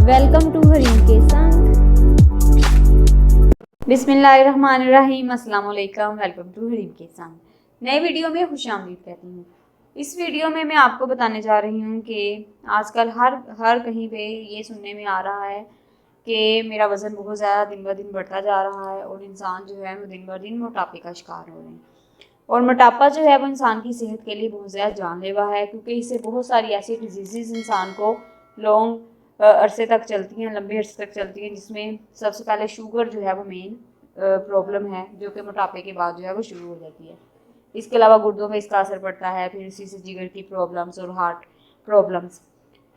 Welcome to Hareem के संग। बिस्मिल्लाहिर्रहमानिर्रहीम। अस्सलाम वालेकुम। वेलकम टू हरीम के संग। नए वीडियो में खुशामदीद कहती हूँ। इस वीडियो में मैं आपको बताने जा रही हूँ कि आजकल हर कहीं पे ये सुनने में आ रहा है कि मेरा वज़न बहुत ज़्यादा दिन ब दिन बढ़ता जा रहा है और इंसान जो है वो दिन ब दिन मोटापे का शिकार हो रहे हैं। और मोटापा जो है वो इंसान की सेहत के लिए बहुत ज़्यादा जानलेवा है, क्योंकि इससे बहुत सारी ऐसी डिजीज़ इंसान को लॉन्ग अरसे तक चलती हैं, लंबे अरसे तक चलती हैं, जिसमें सबसे पहले शुगर जो है वो मेन प्रॉब्लम है, जो कि मोटापे के बाद जो है वो शुरू हो जाती है। इसके अलावा गुर्दों में इसका असर पड़ता है, फिर इसी से जिगर की प्रॉब्लम्स और हार्ट प्रॉब्लम्स।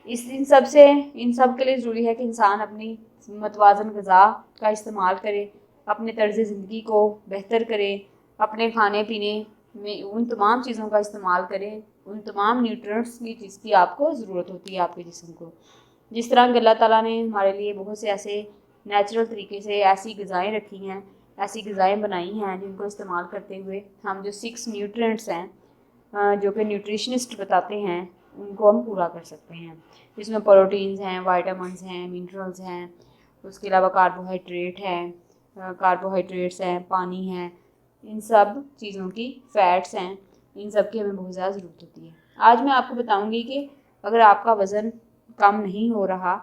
इन सब के लिए ज़रूरी है कि इंसान अपनी मतवाज़न ग़िज़ा का इस्तेमाल करे, अपने तर्ज़ ज़िंदगी को बेहतर करे, अपने खाने पीने में उन तमाम चीज़ों का इस्तेमाल करें, उन तमाम न्यूट्रिएंट्स की जिसकी आपको ज़रूरत होती है आपके जिस्म को। जिस तरह कि अल्लाह ताला ने हमारे लिए बहुत से ऐसे नेचुरल तरीके से ऐसी ग़िज़ाएँ रखी हैं, ऐसी ग़िज़ाएँ बनाई हैं, जिनको इस्तेमाल करते हुए हम जो 6 न्यूट्रिएंट्स हैं जो कि न्यूट्रिशनिस्ट बताते हैं, उनको हम पूरा कर सकते हैं। जिसमें प्रोटीन्स हैं, विटामिन्स हैं, मिनरल्स हैं, उसके अलावा कार्बोहाइड्रेट्स हैं, पानी है, इन सब चीज़ों की फ़ैट्स हैं, इन सब की हमें बहुत ज़्यादा ज़रूरत होती है। आज मैं आपको बताऊंगी कि अगर आपका वज़न कम नहीं हो रहा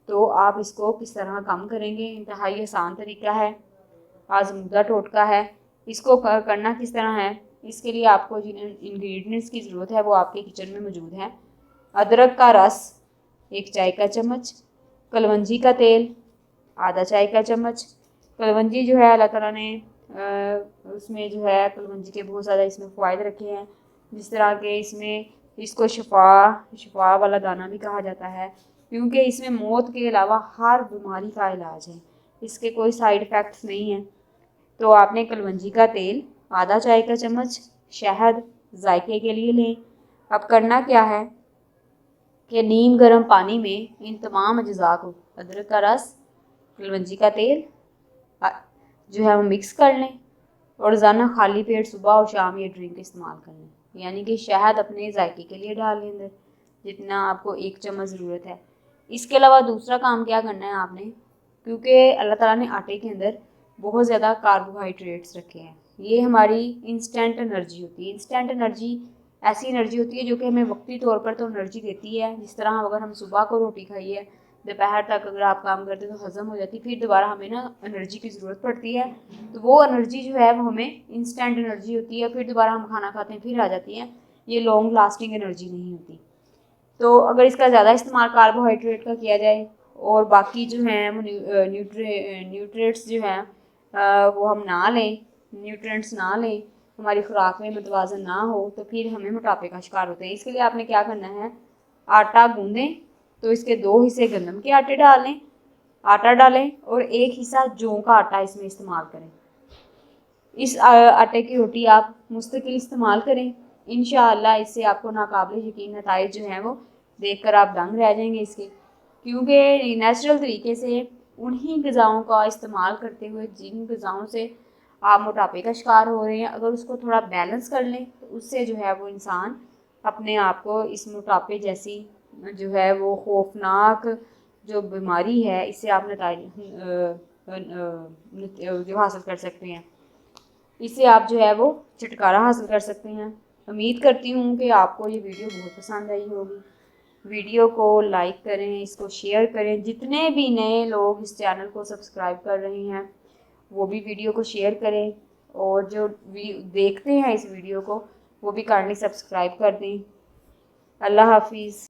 तो आप इसको किस तरह कम करेंगे। इंतहाई आसान तरीका है, आज़मूदा टोटका है। इसको करना किस तरह है, इसके लिए आपको जिन इंग्रेडिएंट्स की ज़रूरत है वो आपके किचन में मौजूद है। अदरक का रस 1 चाय का चम्मच, कलवंजी का तेल आधा चाय का चम्मच। कलवंजी जो है अल्लाह ताला ने उसमें जो है कलवंजी के बहुत ज़्यादा इसमें फ़ायदे रखे हैं, जिस तरह के इसको शिफा वाला दाना भी कहा जाता है, क्योंकि इसमें मौत के अलावा हर बीमारी का इलाज है, इसके कोई साइड इफ़ेक्ट्स नहीं हैं। तो आपने कलवंजी का तेल आधा चाय का चम्मच, शहद जायके के लिए लें। अब करना क्या है कि नीम गर्म पानी में इन तमाम अज्जा को, अदरक का रस, कलवंजी का तेल जो है वो मिक्स कर लें और रोज़ाना खाली पेट सुबह और शाम ये ड्रिंक इस्तेमाल कर लें। यानी कि शहद अपने जायके के लिए डाल लें अंदर, जितना आपको 1 चम्मच ज़रूरत है। इसके अलावा दूसरा काम क्या करना है आपने, क्योंकि अल्लाह ताला ने आटे के अंदर बहुत ज़्यादा कार्बोहाइड्रेट्स रखे हैं, ये हमारी इंस्टेंट एनर्जी होती है। इंस्टेंट एनर्जी ऐसी एनर्जी होती है जो कि हमें वक्ती तौर पर तो एनर्जी देती है। जिस तरह अगर हम सुबह को रोटी खाइए, दोपहर तक अगर आप काम करते हैं तो हज़म हो जाती है, फिर दोबारा हमें ना एनर्जी की ज़रूरत पड़ती है, तो वो एनर्जी जो है वो हमें इंस्टेंट एनर्जी होती है, फिर दोबारा हम खाना खाते हैं फिर आ जाती है, ये लॉन्ग लास्टिंग एनर्जी नहीं होती। तो अगर इसका ज़्यादा इस्तेमाल कार्बोहाइड्रेट का किया जाए और बाकी जो हैं वो न्यूट्रिएंट्स जो हैं वो हम ना लें, न्यूट्रिएंट्स ना लें, हमारी खुराक में मतवाज़न ना हो, तो फिर हमें मोटापे का शिकार होते हैं। इसके लिए आपने क्या करना है, आटा गूंदें तो इसके 2 हिस्से गंदम के आटा डालें और 1 हिस्सा जौ का आटा इसमें इस्तेमाल करें। इस आटे की रोटी आप मुस्तकिल इस्तेमाल करें, इंशाअल्लाह इससे आपको नाकाबिल यकीन नताइज जो हैं वो देखकर आप दंग रह जाएंगे इसके, क्योंकि नेचुरल तरीके से उन्हीं ग़िज़ाओं का इस्तेमाल करते हुए जिन ग़िज़ाओं से आप मोटापे का शिकार हो रहे हैं, अगर उसको थोड़ा बैलेंस कर लें तो उससे जो है वो इंसान अपने आप को इस मोटापे जैसी जो है वो खौफनाक जो बीमारी है, इससे आप जो हासिल कर सकते हैं, इससे आप जो है वो छुटकारा हासिल कर सकते हैं। उम्मीद करती हूँ कि आपको ये वीडियो बहुत पसंद आई होगी। वीडियो को लाइक करें, इसको शेयर करें, जितने भी नए लोग इस चैनल को सब्सक्राइब कर रहे हैं वो भी वीडियो को शेयर करें, और जो देखते हैं इस वीडियो को वो भी काइंडली सब्सक्राइब कर दें। अल्लाह हाफिज़।